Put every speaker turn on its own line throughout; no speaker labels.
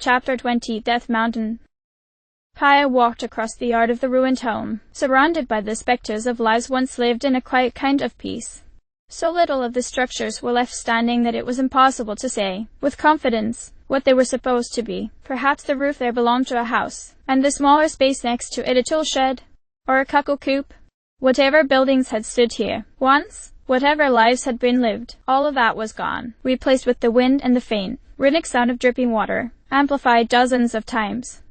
Chapter 20 Death Mountain. Paya walked across the yard of the ruined home, surrounded by the specters of lives once lived in a quiet kind of peace. So little of the structures were left standing that it was impossible to say, with confidence, what they were supposed to be. Perhaps the roof there belonged to a house, and the smaller space next to it a tool shed, or a cuckoo coop. Whatever buildings had stood here once, whatever lives had been lived, all of that was gone, replaced with the wind and the faint, rhythmic sound of dripping water, amplified dozens of times.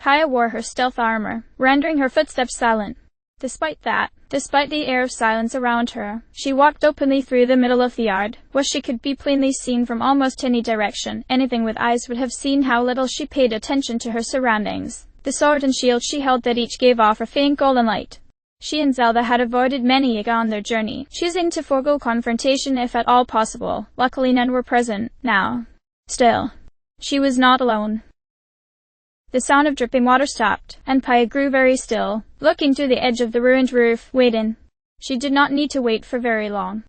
Paya wore her stealth armor, rendering her footsteps silent. Despite the air of silence around her, she walked openly through the middle of the yard, where she could be plainly seen from almost any direction. Anything with eyes would have seen how little she paid attention to her surroundings. The sword and shield she held that each gave off a faint golden light. She and Zelda had avoided many on their journey, choosing to forego confrontation if at all possible. Luckily none were present now. Still, she was not alone. The sound of dripping water stopped, and Paya grew very still, looking to the edge of the ruined roof, waiting. She did not need to wait for very long.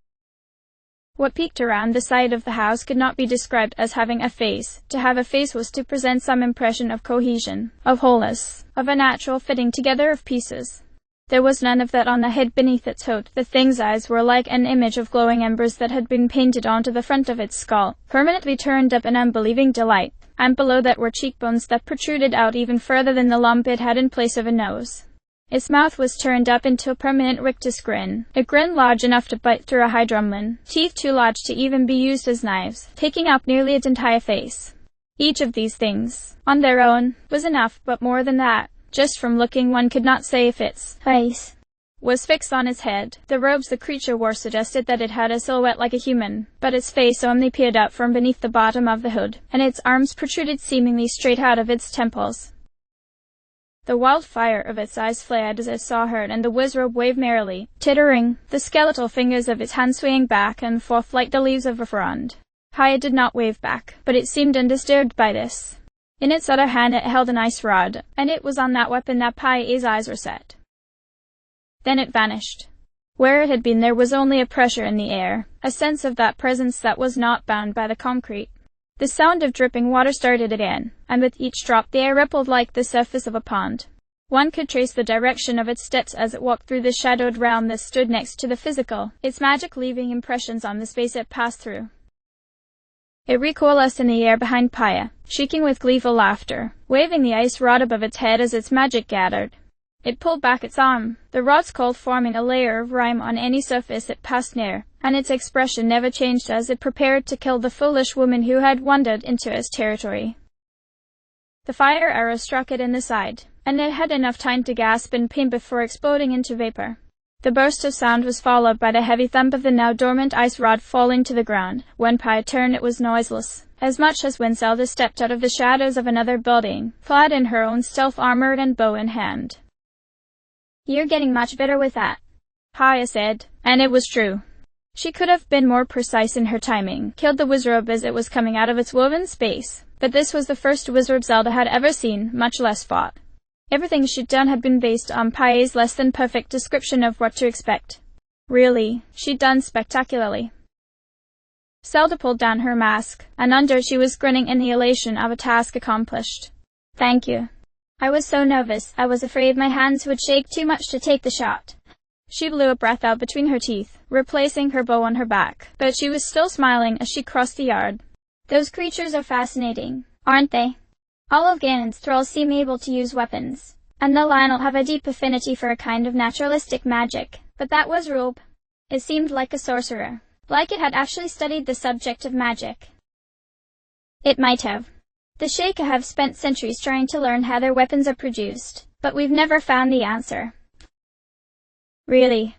What peeked around the side of the house could not be described as having a face. To have a face was to present some impression of cohesion, of wholeness, of a natural fitting together of pieces. There was none of that on the head beneath its hood. The thing's eyes were like an image of glowing embers that had been painted onto the front of its skull, permanently turned up in unbelieving delight, and below that were cheekbones that protruded out even further than the lump it had in place of a nose. Its mouth was turned up into a permanent rictus grin, a grin large enough to bite through a hydrumlin, teeth too large to even be used as knives, taking up nearly its entire face. Each of these things, on their own, was enough, but more than that. Just from looking one could not say if its face was fixed on its head. The robes the creature wore suggested that it had a silhouette like a human, but its face only peered out from beneath the bottom of the hood, and its arms protruded seemingly straight out of its temples. The wild fire of its eyes flared as it saw her, and the wizrobe waved merrily, tittering, the skeletal fingers of its hand swaying back and forth like the leaves of a frond. Paya did not wave back, but it seemed undisturbed by this. In its other hand it held an ice rod, and it was on that weapon that Paya's eyes were set. Then it vanished. Where it had been there was only a pressure in the air, a sense of that presence that was not bound by the concrete. The sound of dripping water started again, and with each drop the air rippled like the surface of a pond. One could trace the direction of its steps as it walked through the shadowed realm that stood next to the physical, its magic leaving impressions on the space it passed through. It recoalesced in the air behind Paya, shrieking with gleeful laughter, waving the ice rod above its head as its magic gathered. It pulled back its arm, the rod's cold forming a layer of rime on any surface it passed near, and its expression never changed as it prepared to kill the foolish woman who had wandered into its territory. The fire arrow struck it in the side, and it had enough time to gasp in pain before exploding into vapor. The burst of sound was followed by the heavy thump of the now dormant ice rod falling to the ground. When Paya turned it was noiseless, as much as when Zelda stepped out of the shadows of another building, clad in her own stealth armor and bow in hand. "You're getting much better with that," Paya said, and it was true. She could have been more precise in her timing, killed the wizrobe as it was coming out of its woven space, but this was the first wizrobe Zelda had ever seen, much less fought. Everything she'd done had been based on Paya's less than perfect description of what to expect. Really, she'd done spectacularly. Zelda pulled down her mask, and under she was grinning in the elation of a task accomplished. "Thank you. I was so nervous, I was afraid my hands would shake too much to take the shot." She blew a breath out between her teeth, replacing her bow on her back, but she was still smiling as she crossed the yard. "Those creatures are fascinating, aren't they? All of Ganon's thralls seem able to use weapons, and the Lionel have a deep affinity for a kind of naturalistic magic, but that wizrobe, it seemed like a sorcerer, like it had actually studied the subject of magic." "It might have. The Sheikah have spent centuries trying to learn how their weapons are produced, but we've never found the answer." "Really?"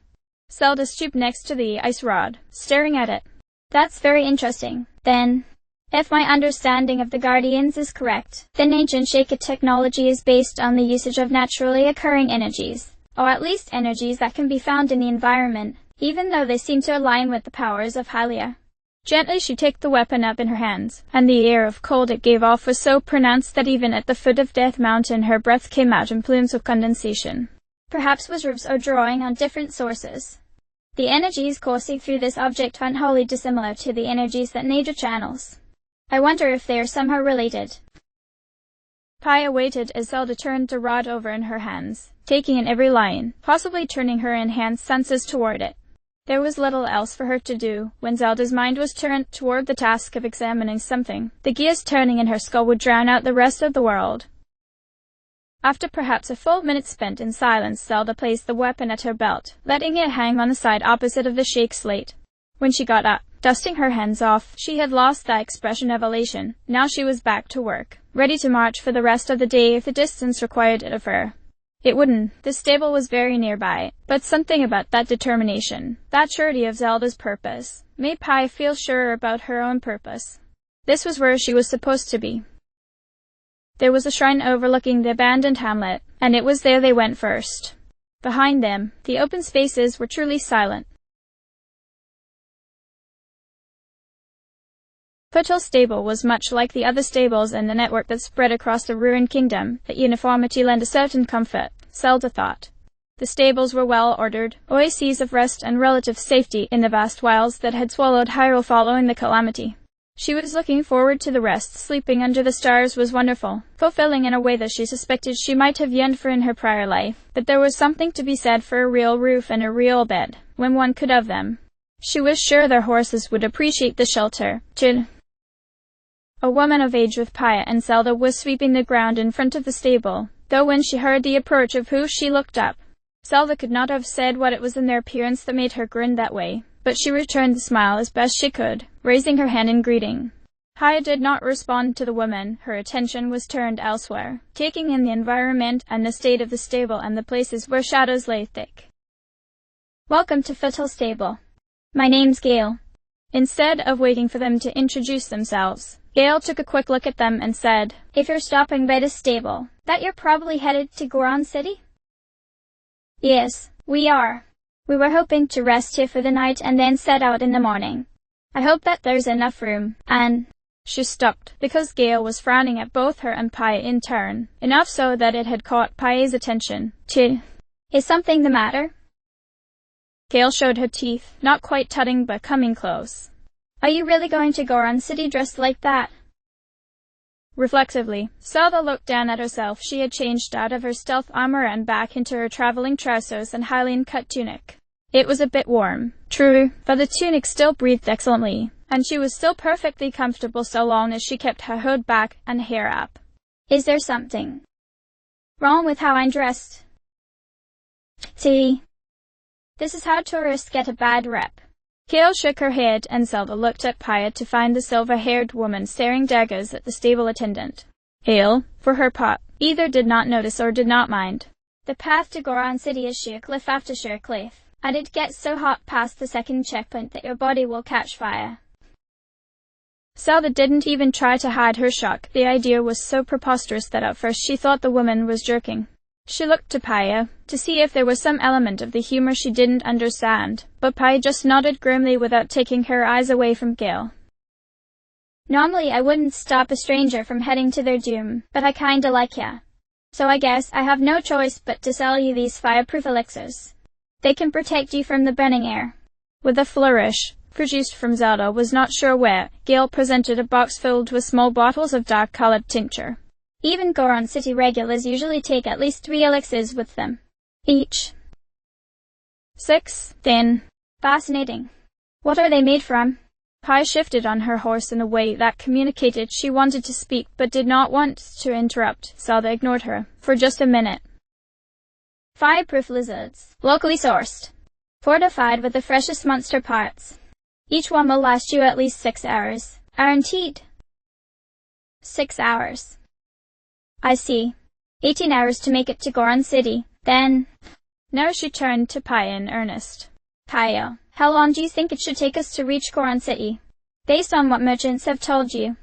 Zelda stooped next to the ice rod, staring at it. "That's very interesting. Then, if my understanding of the Guardians is correct, then ancient Sheikah technology is based on the usage of naturally occurring energies, or at least energies that can be found in the environment, even though they seem to align with the powers of Hylia." Gently she took the weapon up in her hands, and the air of cold it gave off was so pronounced that even at the foot of Death Mountain her breath came out in plumes of condensation. Perhaps wizrobes are drawing on different sources. The energies coursing through this object aren't wholly dissimilar to the energies that nature channels. I wonder if they are somehow related. Paya waited as Zelda turned the rod over in her hands, taking in every line, possibly turning her enhanced senses toward it. There was little else for her to do. When Zelda's mind was turned toward the task of examining something, the gears turning in her skull would drown out the rest of the world. After perhaps a full minute spent in silence, Zelda placed the weapon at her belt, letting it hang on the side opposite of the shake slate. When she got up, dusting her hands off, she had lost that expression of elation. Now she was back to work, ready to march for the rest of the day if the distance required it of her. It wouldn't. The stable was very nearby, but something about that determination, that surety of Zelda's purpose, made Paya feel surer about her own purpose. This was where she was supposed to be. There was a shrine overlooking the abandoned hamlet, and it was there they went first. Behind them, the open spaces were truly silent. Foothill Stable was much like the other stables in the network that spread across the ruined kingdom. That uniformity lent a certain comfort, Zelda thought. The stables were well ordered, oases of rest and relative safety in the vast wilds that had swallowed Hyrule following the calamity. She was looking forward to the rest. Sleeping under the stars was wonderful, fulfilling in a way that she suspected she might have yearned for in her prior life. But there was something to be said for a real roof and a real bed, when one could have them. She was sure their horses would appreciate the shelter. A woman of age with Paya and Zelda was sweeping the ground in front of the stable, though when she heard the approach of who she looked up. Zelda could not have said what it was in their appearance that made her grin that way, but she returned the smile as best she could, raising her hand in greeting. Paya did not respond to the woman. Her attention was turned elsewhere, taking in the environment and the state of the stable and the places where shadows lay thick. "Welcome to Foothill Stable. My name's Gale." Instead of waiting for them to introduce themselves, Gale took a quick look at them and said, "If you're stopping by this stable, that you're probably headed to Goron City?" "Yes, we are. We were hoping to rest here for the night and then set out in the morning. I hope that there's enough room, and—" She stopped, because Gale was frowning at both her and Paya in turn, enough so that it had caught Paya's attention. Is something the matter?" Gale showed her teeth, not quite tutting but coming close. "Are you really going to Goron City dressed like that?" Reflexively, Zelda looked down at herself. She had changed out of her stealth armor and back into her traveling trousers and Hylian-cut tunic. It was a bit warm, true, but the tunic still breathed excellently, and she was still perfectly comfortable so long as she kept her hood back and hair up. "Is there something wrong with how I'm dressed?" "See, this is how tourists get a bad rep." Gale shook her head, and Zelda looked at Paya to find the silver-haired woman staring daggers at the stable attendant. Gale, for her part, either did not notice or did not mind. "The path to Goron City is sheer cliff after sheer cliff, and it gets so hot past the second checkpoint that your body will catch fire." Zelda didn't even try to hide her shock. The idea was so preposterous that at first she thought the woman was joking. She looked to Paya to see if there was some element of the humor she didn't understand, but Paya just nodded grimly without taking her eyes away from Gale. "Normally I wouldn't stop a stranger from heading to their doom, but I kinda like ya. So I guess I have no choice but to sell you these fireproof elixirs. They can protect you from the burning air." With a flourish, produced from Zelda was not sure where, Gale presented a box filled with small bottles of dark-colored tincture. "Even Goron City regulars usually take at least 3 elixirs with them. Each." 6, then. "Fascinating. What are they made from?" Paya shifted on her horse in a way that communicated she wanted to speak but did not want to interrupt. Zelda ignored her for just a minute. "Fireproof lizards, locally sourced, fortified with the freshest monster parts. Each one will last you at least 6 hours, guaranteed." 6 hours. "I see. 18 hours to make it to Goron City, then." Now she turned to Paya in earnest. "Paya, how long do you think it should take us to reach Goron City, based on what merchants have told you?"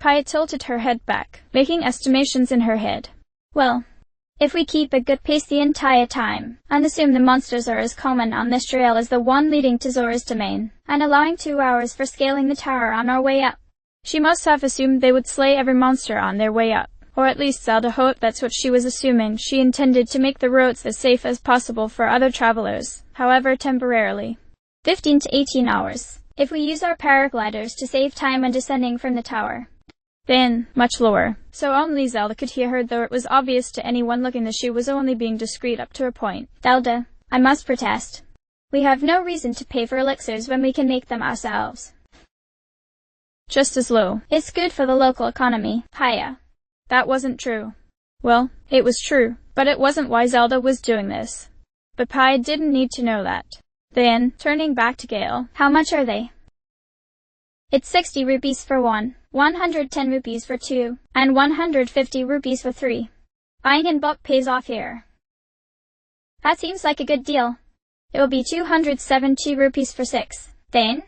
Paya tilted her head back, making estimations in her head. "Well, if we keep a good pace the entire time, and assume the monsters are as common on this trail as the one leading to Zora's domain, and allowing 2 hours for scaling the tower on our way up." She must have assumed they would slay every monster on their way up, or at least Zelda hoped that's what she was assuming. She intended to make the roads as safe as possible for other travelers, however temporarily. 15 to 18 hours. if we use our paragliders to save time when descending from the tower. Then, much lower, so only Zelda could hear her, though it was obvious to anyone looking that she was only being discreet up to a point. Zelda, I must protest. We have no reason to pay for elixirs when we can make them ourselves. Just as low. It's good for the local economy. Hiya. That wasn't true. Well, it was true, but it wasn't why Zelda was doing this. But Pi didn't need to know that. Then, turning back to Gale, how much are they? It's 60 rupees for one, 110 rupees for two, and 150 rupees for three. Buying in bulk pays off here. That seems like a good deal. It will be 270 rupees for six. Then?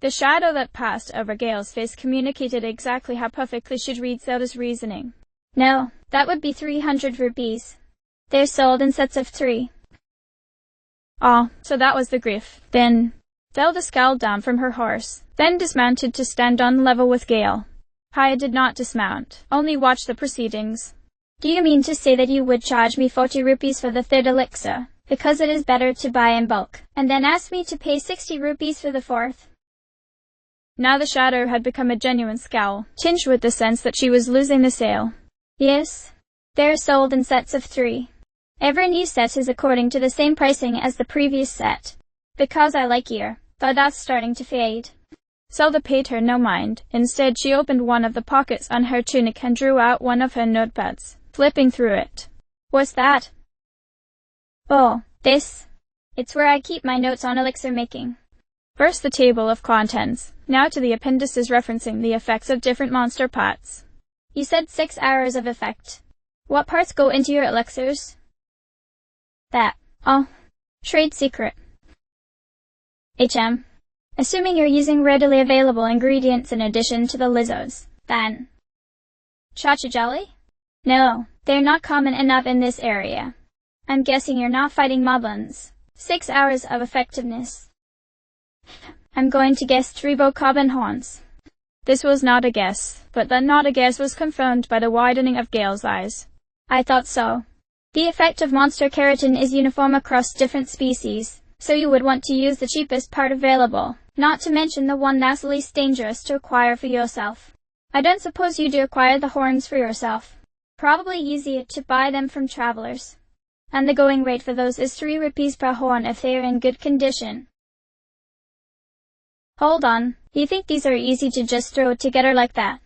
The shadow that passed over Gale's face communicated exactly how perfectly she'd read Zelda's reasoning. No, that would be 300 rupees. They're sold in sets of 3. Ah, so that was the grief. Then, Zelda scowled down from her horse, then dismounted to stand on level with Gale. Pi did not dismount, only watched the proceedings. Do you mean to say that you would charge me 40 rupees for the third elixir, because it is better to buy in bulk, and then ask me to pay 60 rupees for the fourth? Now the shadow had become a genuine scowl, tinged with the sense that she was losing the sale. Yes, they're sold in sets of 3. Every new set is according to the same pricing as the previous set. Because I like your, but that's starting to fade. Zelda paid her no mind. Instead, she opened one of the pockets on her tunic and drew out one of her notepads, flipping through it. What's that? Oh, this. It's where I keep my notes on elixir making. First the table of contents, now to the appendices referencing the effects of different monster pots. You said 6 hours of effect. What parts go into your elixirs? That. Oh. Trade secret. Assuming you're using readily available ingredients in addition to the Lizzos, then. Chacha jelly? No, they're not common enough in this area. I'm guessing you're not fighting moblins. 6 hours of effectiveness. I'm going to guess 3 bokoblin horns. This was not a guess, but that not a guess was confirmed by the widening of Gale's eyes. I thought so. The effect of monster keratin is uniform across different species, so you would want to use the cheapest part available, not to mention the one that's least dangerous to acquire for yourself. I don't suppose you do acquire the horns for yourself. Probably easier to buy them from travelers. And the going rate for those is 3 rupees per horn if they are in good condition. Hold on, you think these are easy to just throw together like that?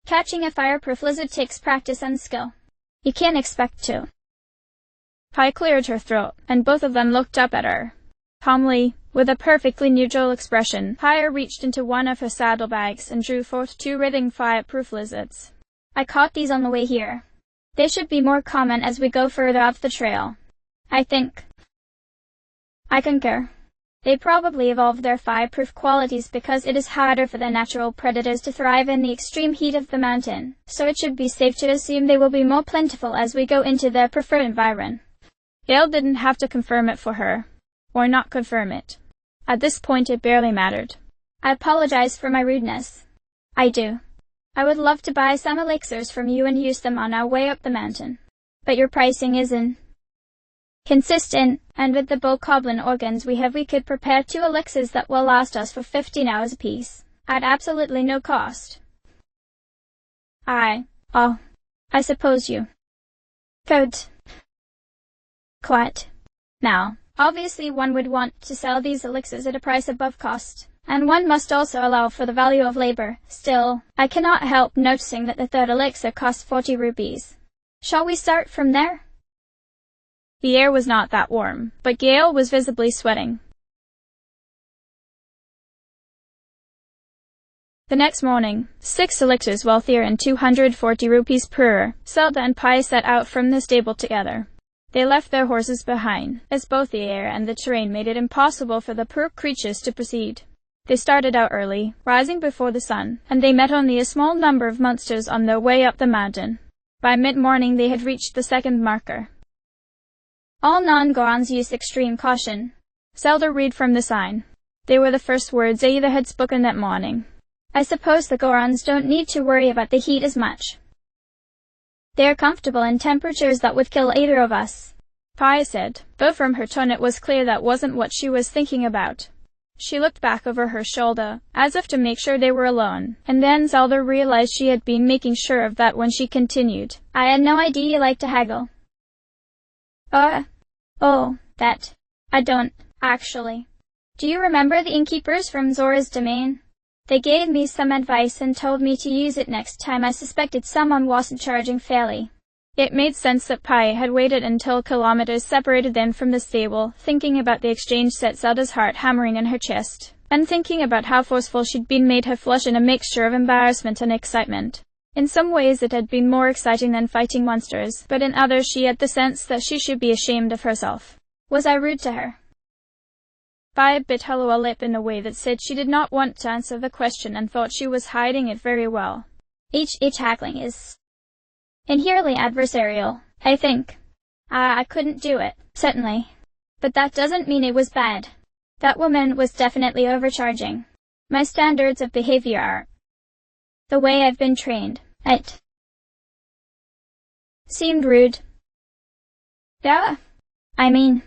Catching a fireproof lizard takes practice and skill. You can't expect to. Pi cleared her throat, and both of them looked up at her. Calmly, with a perfectly neutral expression, Pi reached into one of her saddlebags and drew forth 2 writhing fireproof lizards. I caught these on the way here. They should be more common as we go further up the trail. I think. I concur. They probably evolved their fireproof qualities because it is harder for the natural predators to thrive in the extreme heat of the mountain, so it should be safe to assume they will be more plentiful as we go into their preferred environment. Gale didn't have to confirm it for her, or not confirm it. At this point it barely mattered. I apologize for my rudeness. I do. I would love to buy some elixirs from you and use them on our way up the mountain. But your pricing isn't consistent, and with the bokoblin organs we have, we could prepare 2 elixirs that will last us for 15 hours apiece, at absolutely no cost. I suppose you could. Quite. Now, obviously one would want to sell these elixirs at a price above cost, and one must also allow for the value of labor. Still, I cannot help noticing that the third elixir costs 40 rupees. Shall we start from there? The air was not that warm, but Gale was visibly sweating. The next morning, 6 elixirs wealthier and 240 rupees per, Zelda and Pi set out from the stable together. They left their horses behind, as both the air and the terrain made it impossible for the poor creatures to proceed. They started out early, rising before the sun, and they met only a small number of monsters on their way up the mountain. By mid-morning they had reached the second marker. All non-Gorons use extreme caution. Zelda read from the sign. They were the first words Ada had spoken that morning. I suppose the Gorons don't need to worry about the heat as much. They are comfortable in temperatures that would kill either of us, Pi said, though from her tone it was clear that wasn't what she was thinking about. She looked back over her shoulder, as if to make sure they were alone, and then Zelda realized she had been making sure of that when she continued. I had no idea you like to haggle. That. I don't, actually. Do you remember the innkeepers from Zora's domain? They gave me some advice and told me to use it next time I suspected someone wasn't charging fairly. It made sense that Pi had waited until kilometers separated them from the stable, thinking about the exchange set Zelda's heart hammering in her chest, and thinking about how forceful she'd been made her flush in a mixture of embarrassment and excitement. In some ways it had been more exciting than fighting monsters, but in others she had the sense that she should be ashamed of herself. Was I rude to her? Pi bit her lower lip in a way that said she did not want to answer the question and thought she was hiding it very well. Each haggling is inherently adversarial, I think. I couldn't do it, certainly. But that doesn't mean it was bad. That woman was definitely overcharging. My standards of behavior are the way I've been trained. It seemed rude. Yeah, I mean...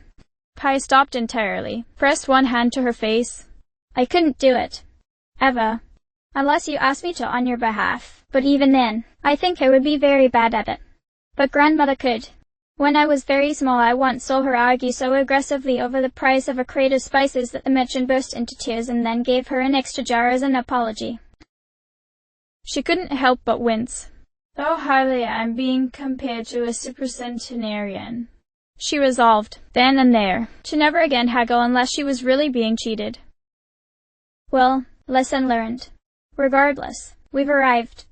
Pi stopped entirely, pressed one hand to her face. I couldn't do it. Ever. Unless you asked me to on your behalf, but even then, I think I would be very bad at it. But grandmother could. When I was very small I once saw her argue so aggressively over the price of a crate of spices that the merchant burst into tears and then gave her an extra jar as an apology. She couldn't help but wince. Oh, Harley, I'm being compared to a supercentenarian. She resolved, then and there, to never again haggle unless she was really being cheated. Well, lesson learned. Regardless, we've arrived.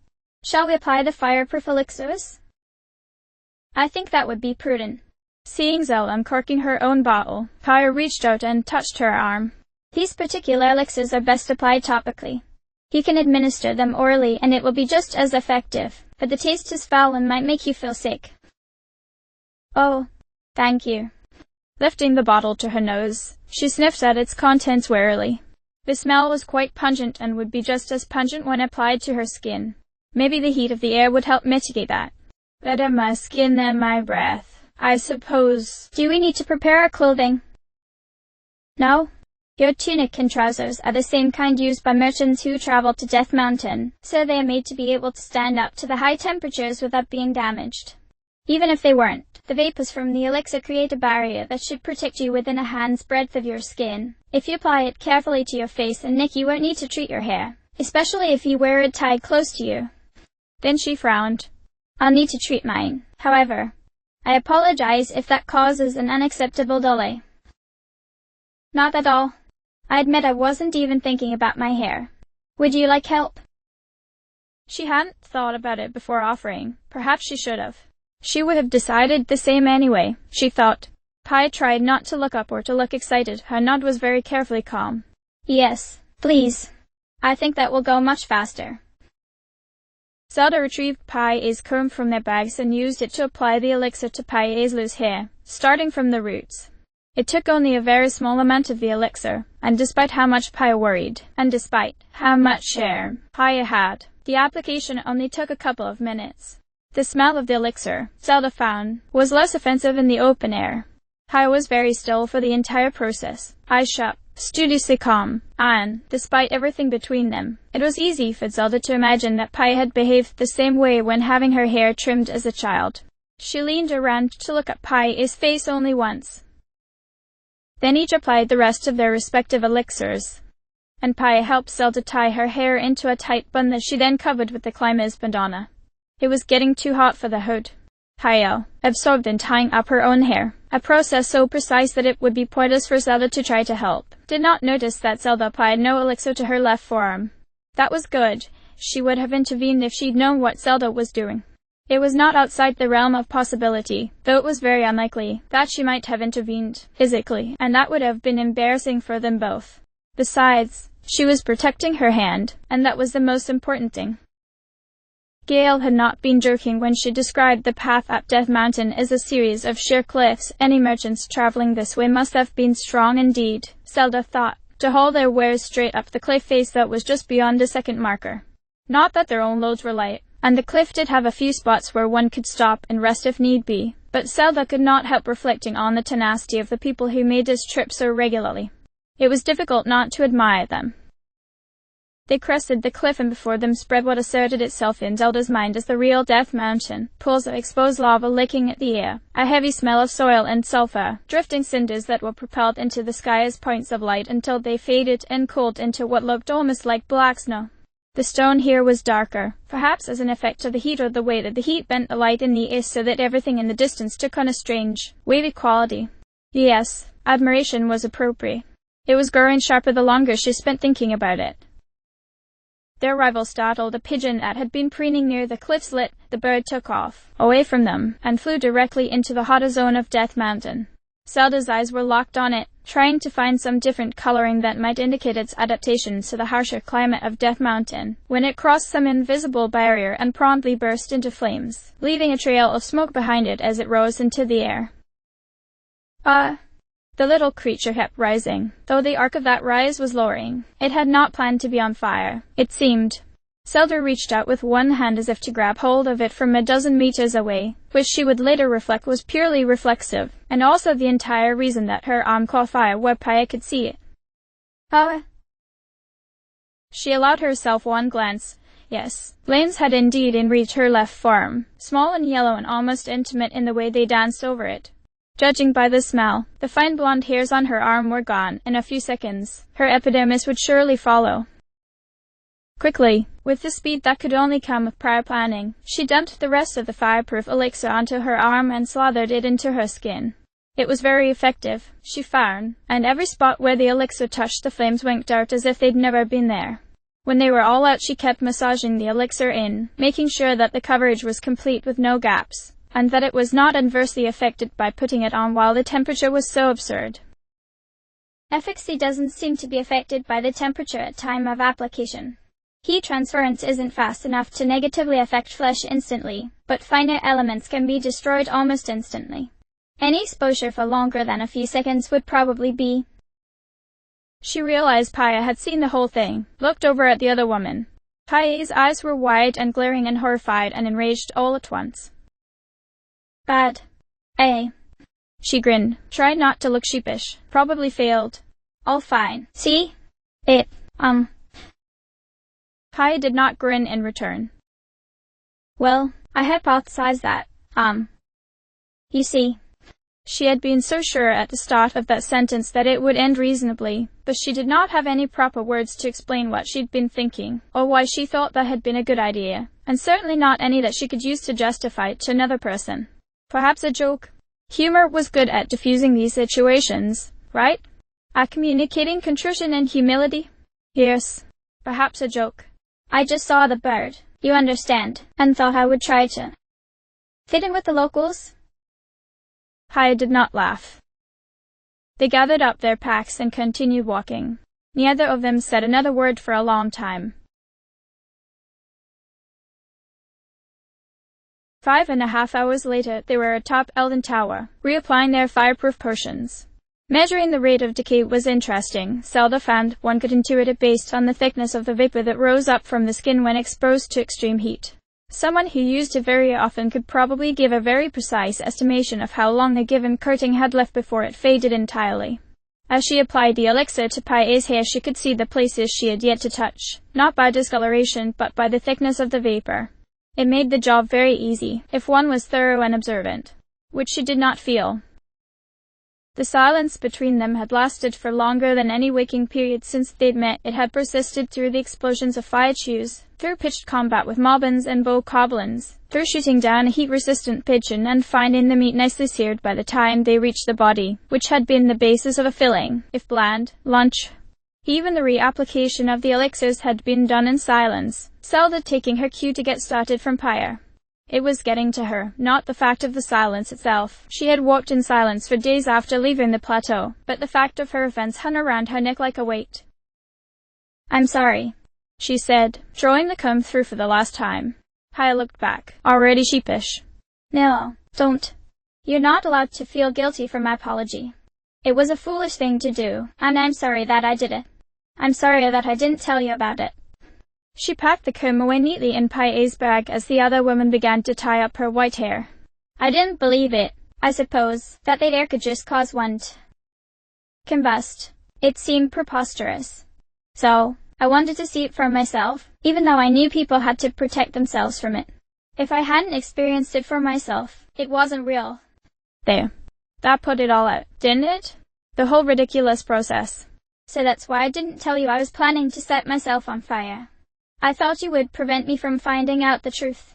Shall we apply the fireproof elixirs? I think that would be prudent. Seeing Zelda uncorking her own bottle, Pi reached out and touched her arm. These particular elixirs are best applied topically. You can administer them orally and it will be just as effective, but the taste is foul and might make you feel sick. Oh. Thank you. Lifting the bottle to her nose, she sniffed at its contents warily. The smell was quite pungent and would be just as pungent when applied to her skin. Maybe the heat of the air would help mitigate that. Better my skin than my breath, I suppose. Do we need to prepare our clothing? No. Your tunic and trousers are the same kind used by merchants who travel to Death Mountain, so they are made to be able to stand up to the high temperatures without being damaged. Even if they weren't, the vapors from the elixir create a barrier that should protect you within a hand's breadth of your skin. If you apply it carefully to your face and neck, you won't need to treat your hair, especially if you wear it tied close to you. Then she frowned. I'll need to treat mine, however. I apologize if that causes an unacceptable delay. Not at all. I admit I wasn't even thinking about my hair. Would you like help? She hadn't thought about it before offering. Perhaps she should have. She would have decided the same anyway, she thought. Pi tried not to look up or to look excited. Her nod was very carefully calm. Yes, please. I think that will go much faster. Zelda retrieved Pi-A's comb from their bags and used it to apply the elixir to Pi-A's loose hair, starting from the roots. It took only a very small amount of the elixir, and despite how much Pi worried, and despite how much hair Pi had, the application only took a couple of minutes. The smell of the elixir, Zelda found, was less offensive in the open air. Pi was very still for the entire process, eyes shut, studiously calm, and, despite everything between them, it was easy for Zelda to imagine that Pi had behaved the same way when having her hair trimmed as a child. She leaned around to look at Pi-A's face only once. Then each applied the rest of their respective elixirs, and Pi helped Zelda tie her hair into a tight bun that she then covered with the climber's bandana. It was getting too hot for the hood. Pi absorbed in tying up her own hair, a process so precise that it would be pointless for Zelda to try to help. Did not notice that Zelda applied no elixir to her left forearm. That was good. She would have intervened if she'd known what Zelda was doing. It was not outside the realm of possibility, though it was very unlikely, that she might have intervened, physically, and that would have been embarrassing for them both. Besides, she was protecting her hand, and that was the most important thing. Gale had not been joking when she described the path up Death Mountain as a series of sheer cliffs. Any merchants traveling this way must have been strong indeed, Zelda thought, to haul their wares straight up the cliff face that was just beyond the second marker. Not that their own loads were light, and the cliff did have a few spots where one could stop and rest if need be, but Zelda could not help reflecting on the tenacity of the people who made this trip so regularly. It was difficult not to admire them. They crested the cliff, and before them spread what asserted itself in Zelda's mind as the real Death Mountain, pools of exposed lava licking at the air, a heavy smell of soil and sulfur, drifting cinders that were propelled into the sky as points of light until they faded and cooled into what looked almost like black snow. The stone here was darker, perhaps as an effect of the heat or the way that the heat bent the light in the air so that everything in the distance took on a strange, wavy quality. Yes, admiration was appropriate. It was growing sharper the longer she spent thinking about it. Their arrival startled a pigeon that had been preening near the cliff's lip. The bird took off, away from them, and flew directly into the hotter zone of Death Mountain. Zelda's eyes were locked on it, trying to find some different coloring that might indicate its adaptation to the harsher climate of Death Mountain, when it crossed some invisible barrier and promptly burst into flames, leaving a trail of smoke behind it as it rose into the air. The little creature kept rising, though the arc of that rise was lowering. It had not planned to be on fire, it seemed. Zelda reached out with one hand as if to grab hold of it from a dozen meters away, which she would later reflect was purely reflexive, and also the entire reason that her arm caught fire where Paya could see it. She allowed herself one glance. Yes, flames had indeed enwreathed her left forearm, small and yellow and almost intimate in the way they danced over it. Judging by the smell, the fine blonde hairs on her arm were gone in a few seconds. Her epidermis would surely follow. Quickly, with the speed that could only come of prior planning, she dumped the rest of the fireproof elixir onto her arm and slathered it into her skin. It was very effective, she found, and every spot where the elixir touched the flames winked out as if they'd never been there. When they were all out, she kept massaging the elixir in, making sure that the coverage was complete with no gaps, and that it was not adversely affected by putting it on while the temperature was so absurd. Efficacy doesn't seem to be affected by the temperature at time of application. Heat transference isn't fast enough to negatively affect flesh instantly, but finer elements can be destroyed almost instantly. Any exposure for longer than a few seconds would probably be. She realized Paya had seen the whole thing, looked over at the other woman. Paya's eyes were wide and glaring and horrified and enraged all at once. Bad. She grinned, tried not to look sheepish, probably failed. All fine. See? It, Paya did not grin in return. Well, I hypothesized that, You see. She had been so sure at the start of that sentence that it would end reasonably, but she did not have any proper words to explain what she'd been thinking, or why she thought that had been a good idea, and certainly not any that she could use to justify it to another person. Perhaps a joke. Humor was good at diffusing these situations, right? At communicating contrition and humility? Yes. Perhaps a joke. I just saw the bird, you understand, and thought I would try to fit in with the locals. Paya did not laugh. They gathered up their packs and continued walking. Neither of them said another word for a long time. 5.5 hours later, they were atop Elden Tower, reapplying their fireproof potions. Measuring the rate of decay was interesting. Zelda found one could intuit it based on the thickness of the vapor that rose up from the skin when exposed to extreme heat. Someone who used it very often could probably give a very precise estimation of how long a given coating had left before it faded entirely. As she applied the elixir to Paya's hair, she could see the places she had yet to touch, not by discoloration but by the thickness of the vapor. It made the job very easy, if one was thorough and observant, which she did not feel. The silence between them had lasted for longer than any waking period since they'd met. It had persisted through the explosions of fire chews, through pitched combat with moblins and bokoblins, through shooting down a heat-resistant pigeon and finding the meat nicely seared by the time they reached the body, which had been the basis of a filling, if bland, lunch. Even the reapplication of the elixirs had been done in silence, Zelda taking her cue to get started from Paya. It was getting to her, not the fact of the silence itself. She had walked in silence for days after leaving the plateau, but the fact of her offense hung around her neck like a weight. I'm sorry, she said, drawing the comb through for the last time. Paya looked back, already sheepish. No, don't. You're not allowed to feel guilty for my apology. It was a foolish thing to do, and I'm sorry that I did it. I'm sorry that I didn't tell you about it. She packed the comb away neatly in Paya's bag as the other woman began to tie up her white hair. I didn't believe it, I suppose, that air could just cause one to combust. It seemed preposterous. So, I wanted to see it for myself, even though I knew people had to protect themselves from it. If I hadn't experienced it for myself, it wasn't real. There. That put it all out, didn't it? The whole ridiculous process. So that's why I didn't tell you I was planning to set myself on fire. I thought you would prevent me from finding out the truth.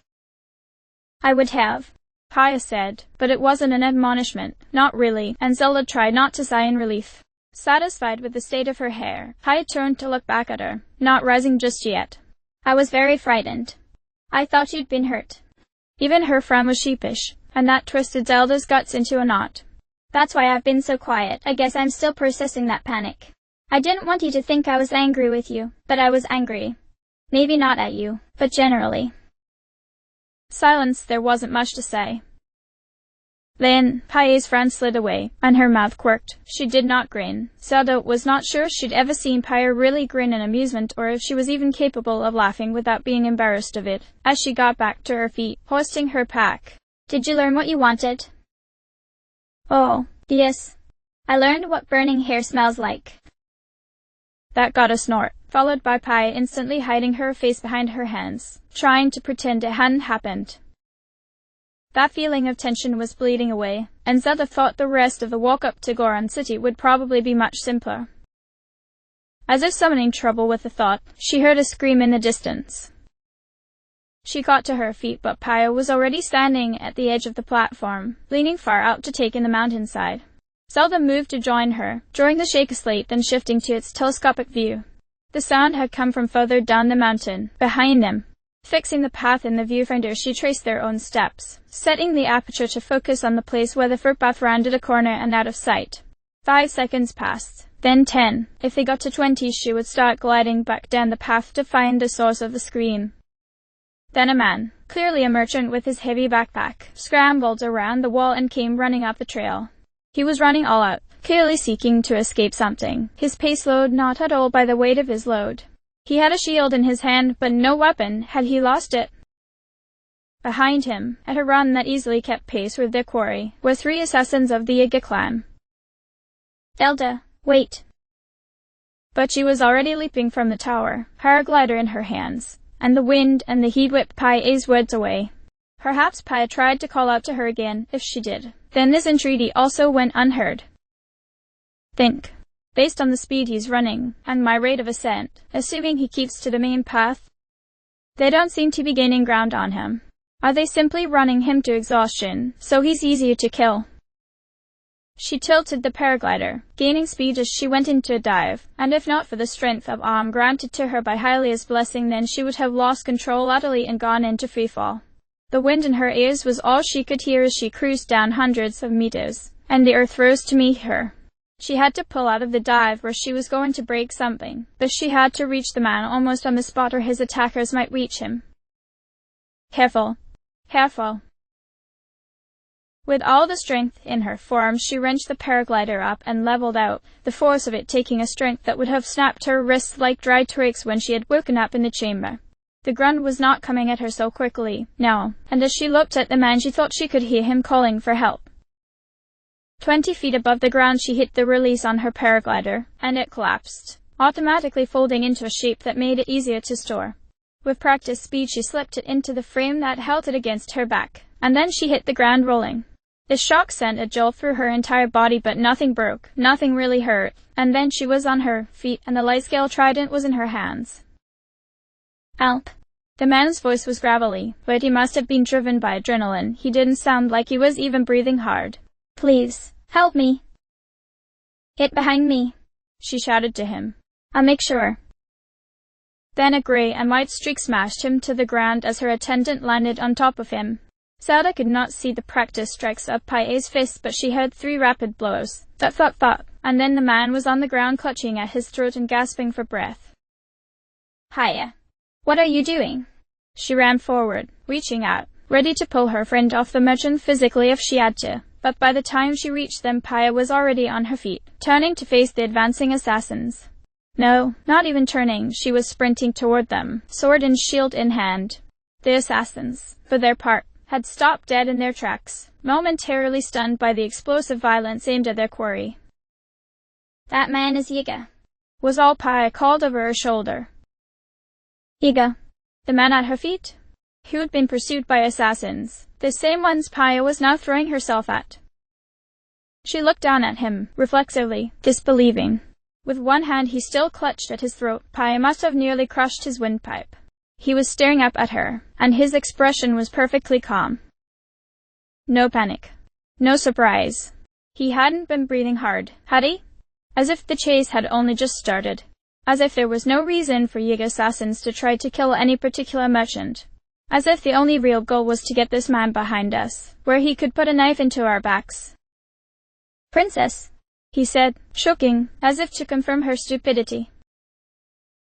I would have, Paya said, but it wasn't an admonishment, not really, and Zelda tried not to sigh in relief. Satisfied with the state of her hair, Paya turned to look back at her, not rising just yet. I was very frightened. I thought you'd been hurt. Even her frown was sheepish, and that twisted Zelda's guts into a knot. That's why I've been so quiet. I guess I'm still processing that panic. I didn't want you to think I was angry with you, but I was angry. Maybe not at you, but generally. Silence. There wasn't much to say. Then, Paya's frown slid away, and her mouth quirked. She did not grin. Zelda was not sure she'd ever seen Paya really grin in amusement, or if she was even capable of laughing without being embarrassed of it, as she got back to her feet, hoisting her pack. Did you learn what you wanted? Oh, yes. I learned what burning hair smells like. That got a snort, followed by Paya instantly hiding her face behind her hands, trying to pretend it hadn't happened. That feeling of tension was bleeding away, and Zelda thought the rest of the walk up to Goron City would probably be much simpler. As if summoning trouble with the thought, she heard a scream in the distance. She got to her feet, but Paya was already standing at the edge of the platform, leaning far out to take in the mountainside. Zelda moved to join her, drawing the shaker slate then shifting to its telescopic view. The sound had come from further down the mountain, behind them. Fixing the path in the viewfinder, she traced their own steps, setting the aperture to focus on the place where the footpath rounded a corner and out of sight. 5 seconds passed, then 10. If they got to 20, she would start gliding back down the path to find the source of the scream. Then a man, clearly a merchant with his heavy backpack, scrambled around the wall and came running up the trail. He was running all out, clearly seeking to escape something, his pace slowed not at all by the weight of his load. He had a shield in his hand, but no weapon. Had he lost it? Behind him, at a run that easily kept pace with their quarry, were 3 assassins of the Iga clan. Zelda, wait! But she was already leaping from the tower, paraglider in her hands, and the wind and the heat whipped Paya's words away. Perhaps Paya tried to call out to her again. If she did, then this entreaty also went unheard. Think. Based on the speed he's running, and my rate of ascent, assuming he keeps to the main path, they don't seem to be gaining ground on him. Are they simply running him to exhaustion, so he's easier to kill? She tilted the paraglider, gaining speed as she went into a dive, and if not for the strength of arm granted to her by Hylia's blessing, then she would have lost control utterly and gone into freefall. The wind in her ears was all she could hear as she cruised down hundreds of meters, and the earth rose to meet her. She had to pull out of the dive where she was going to break something, but she had to reach the man almost on the spot or his attackers might reach him. Careful. Careful. With all the strength in her forearms, she wrenched the paraglider up and leveled out, the force of it taking a strength that would have snapped her wrists like dry twigs when she had woken up in the chamber. The grunt was not coming at her so quickly, no, and as she looked at the man she thought she could hear him calling for help. 20 feet above the ground she hit the release on her paraglider, and it collapsed, automatically folding into a shape that made it easier to store. With practiced speed she slipped it into the frame that held it against her back, and then she hit the ground rolling. The shock sent a jolt through her entire body, but nothing broke, nothing really hurt, and then she was on her feet and the light-scale trident was in her hands. Help! The man's voice was gravelly, but he must have been driven by adrenaline. He didn't sound like he was even breathing hard. Please, help me. Get behind me, she shouted to him. I'll make sure. Then a gray and white streak smashed him to the ground as her attendant landed on top of him. Zelda could not see the practice strikes of Paya's fists, but she heard 3 rapid blows. Thud, thud, thud, and then the man was on the ground clutching at his throat and gasping for breath. Paya, what are you doing? She ran forward, reaching out, ready to pull her friend off the merchant physically if she had to. But by the time she reached them, Paya was already on her feet, turning to face the advancing assassins. No, not even turning, she was sprinting toward them, sword and shield in hand. The assassins, for their part, had stopped dead in their tracks, momentarily stunned by the explosive violence aimed at their quarry. That man is Yiga, was all Paya called over her shoulder. Yiga, the man at her feet, who had been pursued by assassins, the same ones Paya was now throwing herself at. She looked down at him, reflexively, disbelieving. With one hand he still clutched at his throat. Paya must have nearly crushed his windpipe. He was staring up at her, and his expression was perfectly calm. No panic. No surprise. He hadn't been breathing hard, had he? As if the chase had only just started. As if there was no reason for Yiga assassins to try to kill any particular merchant. As if the only real goal was to get this man behind us, where he could put a knife into our backs. "Princess," he said, choking, as if to confirm her stupidity.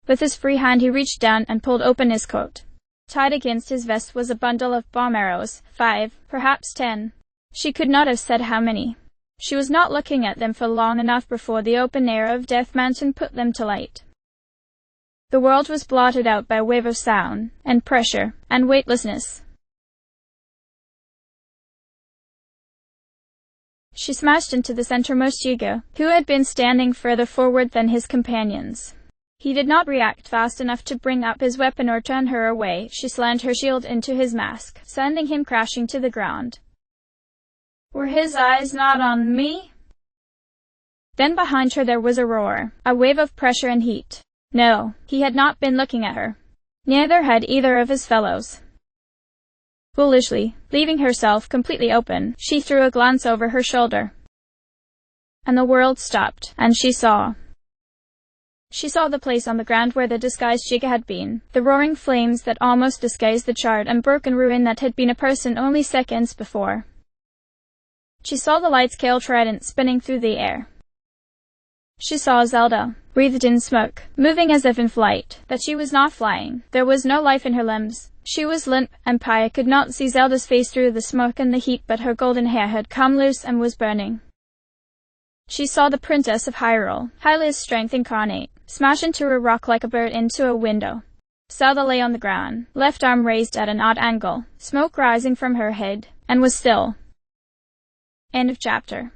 With his free hand he reached down and pulled open his coat. Tied against his vest was a bundle of bomb arrows, 5, perhaps 10. She could not have said how many. She was not looking at them for long enough before the open air of Death Mountain put them to light. The world was blotted out by a wave of sound, and pressure, and weightlessness. She smashed into the centermost Yiga, who had been standing further forward than his companions. He did not react fast enough to bring up his weapon or turn her away. She slammed her shield into his mask, sending him crashing to the ground. Were his eyes not on me? Then behind her there was a roar, a wave of pressure and heat. No, he had not been looking at her. Neither had either of his fellows. Foolishly, leaving herself completely open, she threw a glance over her shoulder. And the world stopped, and she saw. She saw the place on the ground where the disguised Yiga had been, the roaring flames that almost disguised the charred and broken ruin that had been a person only seconds before. She saw the light-scale trident spinning through the air. She saw Zelda, wreathed in smoke, moving as if in flight, but she was not flying. There was no life in her limbs. She was limp, and Paya could not see Zelda's face through the smoke and the heat, but her golden hair had come loose and was burning. She saw the Princess of Hyrule, Hylia's strength incarnate, smash into a rock like a bird into a window. Zelda lay on the ground, left arm raised at an odd angle, smoke rising from her head, and was still. End of chapter.